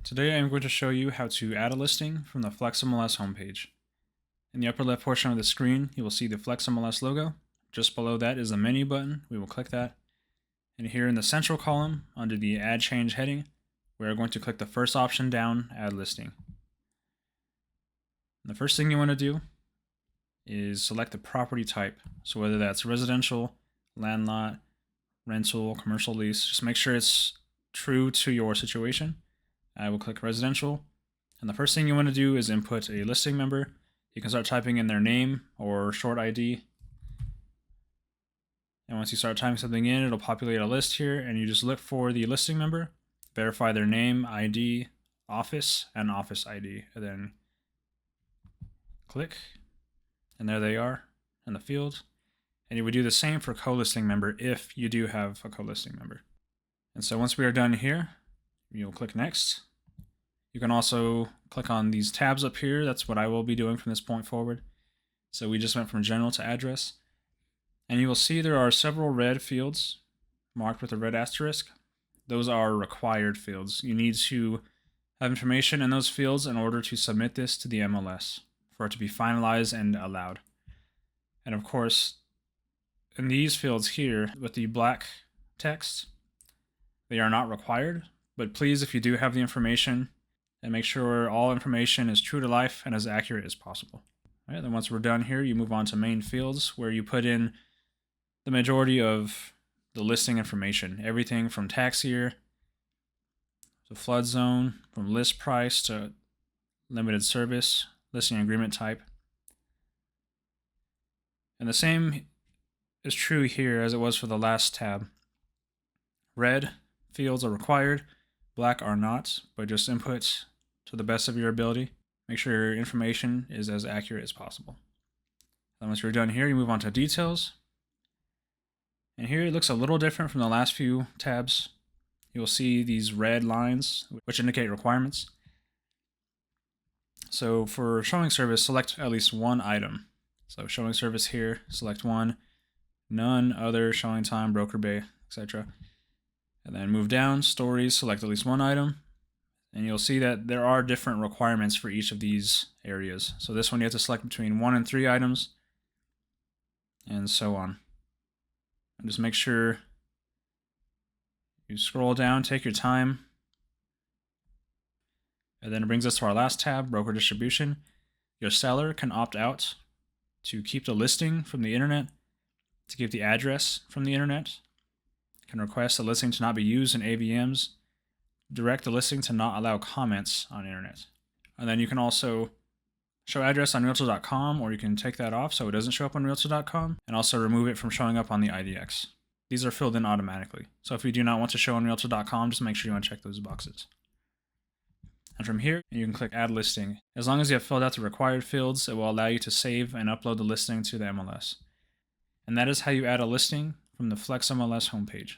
Today I'm going to show you how to add a listing from the FlexMLS homepage. In the upper left portion of the screen, you will see the FlexMLS logo. Just below that is a menu button. We will click that. And here in the central column, under the Add Change heading, we are going to click the first option down, Add Listing. And the first thing you want to do is select the property type. So whether that's residential, land lot, rental, commercial lease, just make sure it's true to your situation. I will click residential, and the first thing you want to do is input a listing member. You can start typing in their name or short ID. And once you start typing something in, it'll populate a list here, and you just look for the listing member, verify their name, ID, office, and office ID, and then click, and there they are in the field. And you would do the same for co-listing member if you do have a co-listing member. And so once we are done here, you'll click next. You can also click on these tabs up here. That's what I will be doing from this point forward. So we just went from general to address. And you will see there are several red fields marked with a red asterisk. Those are required fields. You need to have information in those fields in order to submit this to the MLS for it to be finalized and allowed. And of course, in these fields here with the black text, they are not required. But please, if you do have the information, and make sure all information is true to life and as accurate as possible. All right, then once we're done here, you move on to main fields, where you put in the majority of the listing information. Everything from tax year to flood zone, from list price to limited service, listing agreement type. And the same is true here as it was for the last tab. Red fields are required. Black are not, but just input to the best of your ability. Make sure your information is as accurate as possible. Then once you're done here, you move on to details. And here it looks a little different from the last few tabs. You'll see these red lines, which indicate requirements. So for showing service, select at least one item. So showing service here, select one, none, other, showing time, broker bay, etc. And then move down, stories, select at least one item. And you'll see that there are different requirements for each of these areas. So this one you have to select between 1 and 3 items, and so on. And just make sure you scroll down, take your time. And then it brings us to our last tab, broker distribution. Your seller can opt out to keep the listing from the internet, to keep the address from the internet, can request the listing to not be used in AVMs, direct the listing to not allow comments on internet. And then you can also show address on Realtor.com, or you can take that off so it doesn't show up on Realtor.com, and also remove it from showing up on the IDX. These are filled in automatically. So if you do not want to show on Realtor.com, just make sure you uncheck those boxes. And from here, you can click Add Listing. As long as you have filled out the required fields, it will allow you to save and upload the listing to the MLS. And that is how you add a listing from the FlexMLS homepage.